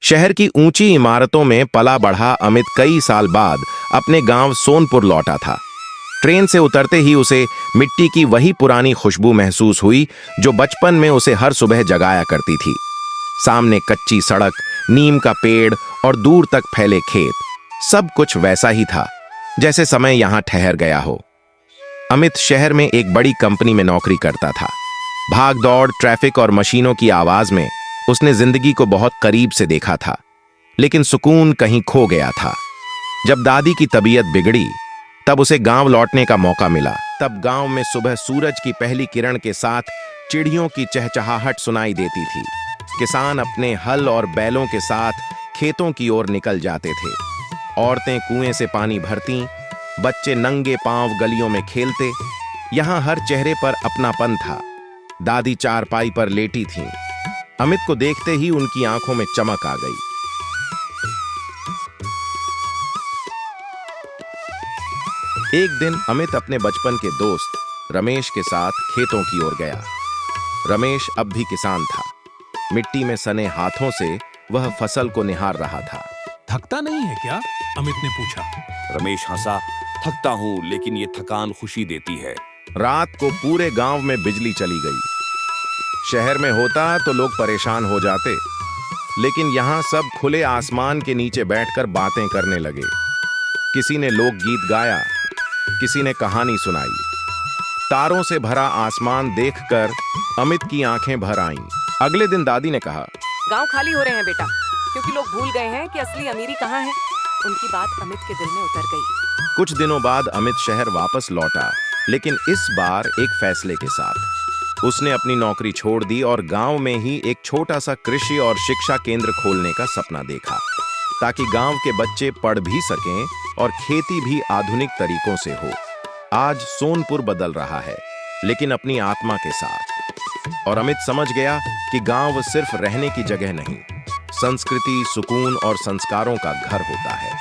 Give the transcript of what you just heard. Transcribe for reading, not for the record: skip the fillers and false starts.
शहर की ऊंची इमारतों में पला बढ़ा अमित कई साल बाद अपने गांव सोनपुर लौटा था। ट्रेन से उतरते ही उसे मिट्टी की वही पुरानी खुशबू महसूस हुई जो बचपन में उसे हर सुबह जगाया करती थी। सामने कच्ची सड़क, नीम का पेड़ और दूर तक फैले खेत, सब कुछ वैसा ही था जैसे समय यहां ठहर गया हो। अमित शहर में एक बड़ी कंपनी में नौकरी करता था। भाग दौड़, ट्रैफिक और मशीनों की आवाज में उसने जिंदगी को बहुत करीब से देखा था, लेकिन सुकून कहीं खो गया था। जब दादी की तबीयत बिगड़ी तब उसे गांव लौटने का मौका मिला। तब गांव में सुबह सूरज की पहली किरण के साथ चिड़ियों की चहचहाहट सुनाई देती थी। किसान अपने हल और बैलों के साथ खेतों की ओर निकल जाते थे। औरतें कुएं से पानी भरती, बच्चे नंगे पांव गलियों में खेलते। यहां हर चेहरे पर अपनापन था। दादी चारपाई पर लेटी थीं। अमित को देखते ही उनकी आंखों में चमक आ गई। एक दिन अमित अपने बचपन के दोस्त रमेश के साथ खेतों की ओर गया। रमेश अब भी किसान था। मिट्टी में सने हाथों से वह फसल को निहार रहा था। थकता नहीं है क्या? अमित ने पूछा। रमेश हंसा। थकता हूँ, लेकिन ये थकान खुशी देती है। रात को पूरे गांव में बिजली चली गई। शहर में होता तो लोग परेशान हो जाते, लेकिन यहां सब खुले आसमान के नीचे बैठकर बातें करने लगे। किसी ने लोकगीत गाया, किसी ने कहानी सुनाई। तारों से भरा आसमान देखकर अमित की आंखें भर आईं। अगले दिन दादी ने कहा, गांव खाली हो रहे हैं बेटा, क्योंकि लोग भूल गए हैं कि असली अमीरी कहाँ है। उनकी बात अमित के दिल में उतर गई। कुछ दिनों बाद अमित शहर वापस लौटा, लेकिन इस बार एक फैसले के साथ। उसने अपनी नौकरी छोड़ दी और गांव में ही एक छोटा सा कृषि और शिक्षा केंद्र खोलने का सपना देखा, ताकि गांव के बच्चे पढ़ भी सकें और खेती भी आधुनिक तरीकों से हो। आज सोनपुर बदल रहा है, लेकिन अपनी आत्मा के साथ। और अमित समझ गया कि गांव सिर्फ रहने की जगह नहीं, संस्कृति, सुकून और संस्कारों का घर होता है।